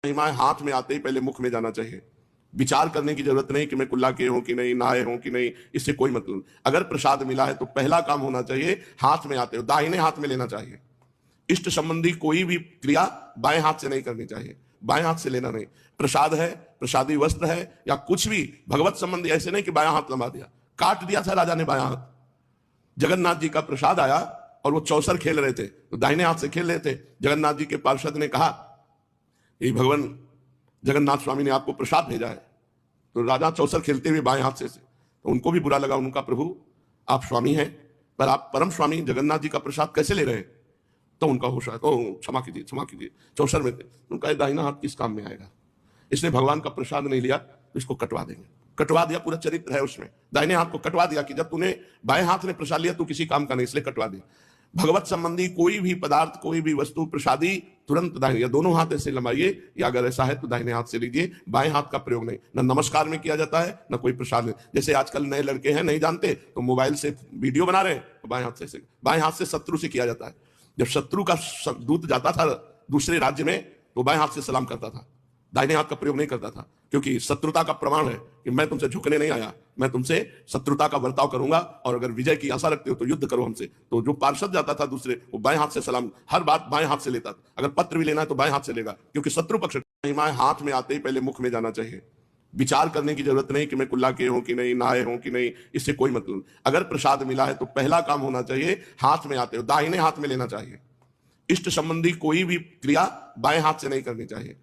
महिमाएं हाथ में आते ही पहले मुख में जाना चाहिए। विचार करने की जरूरत नहीं कि मैं कुल्ला किए हूं कि नहीं, नहाए हूं कि नहीं, इससे कोई मतलब नहीं। अगर प्रसाद मिला है तो पहला काम होना चाहिए हाथ में आते हो दाहिने हाथ में लेना चाहिए। इष्ट संबंधी कोई भी क्रिया बाएं हाथ से नहीं करनी चाहिए, बाएं हाथ से लेना नहीं। प्रसाद है, प्रसादी वस्त्र है या कुछ भी भगवत संबंधी, ऐसे नहीं कि बायां हाथ लंबा दिया, काट दिया था राजा ने बायां हाथ। जगन्नाथ जी का प्रसाद आया और वो चौसर खेल रहे थे तो दाहिने हाथ से खेल रहे थे। जगन्नाथ जी के पार्षद ने कहा ये भगवान जगन्नाथ स्वामी ने आपको प्रसाद भेजा है, तो राजा चौसर खेलते हुए बाएं हाथ से तो उनको भी बुरा लगा। उनका प्रभु आप स्वामी हैं पर आप परम स्वामी जगन्नाथ जी का प्रसाद कैसे ले रहे हैं? तो उनका होश आया, तो क्षमा कीजिए क्षमा कीजिए, चौसर में थे। उनका दाहिना हाथ किस काम में आएगा? इसने भगवान का प्रसाद नहीं लिया तो इसको कटवा देंगे। कटवा दिया, पूरा चरित्र है उसमें। दाहिने हाथ को कटवा दिया कि जब तूने बाएं हाथ ने प्रसाद लिया तू किसी काम का नहीं, इसलिए कटवा दिया। भगवत संबंधी कोई भी पदार्थ, कोई भी वस्तु प्रसादी तुरंत दाहिने या दोनों हाथ ऐसे लंबाइए, या अगर ऐसा है तो दाहिने हाथ से लीजिए। बाएं हाथ का प्रयोग नहीं, ना नमस्कार में किया जाता है ना कोई प्रसाद में। जैसे आजकल नए लड़के हैं नहीं जानते तो मोबाइल से वीडियो बना रहे हैं तो बाएं हाथ से शत्रु से किया जाता है। जब शत्रु का दूत जाता था दूसरे राज्य में तो बाएं हाथ से सलाम करता था, दाहिने हाथ का प्रयोग नहीं करता था, क्योंकि शत्रुता का प्रमाण है कि मैं तुमसे झुकने नहीं आया, मैं तुमसे शत्रुता का बर्ताव करूंगा और अगर विजय की आशा रखते हो तो युद्ध करो हमसे। तो जो पार्षद जाता था दूसरे, वो बाएं हाथ से सलाम, हर बात बाएं हाथ से लेता था। अगर पत्र भी लेना है तो बाएं हाथ से लेगा, क्योंकि शत्रु पक्ष। महिमाएं हाथ में आते ही पहले मुख में जाना चाहिए। विचार करने की जरूरत नहीं कि मैं कुल्ला किए हूं कि नहीं, नहाए हूं कि नहीं, इससे कोई मतलब नहीं। अगर प्रसाद मिला है तो पहला काम होना चाहिए हाथ में आते हो दाहिने हाथ में लेना चाहिए। इष्ट संबंधी कोई भी क्रिया बाएं हाथ से नहीं करनी चाहिए,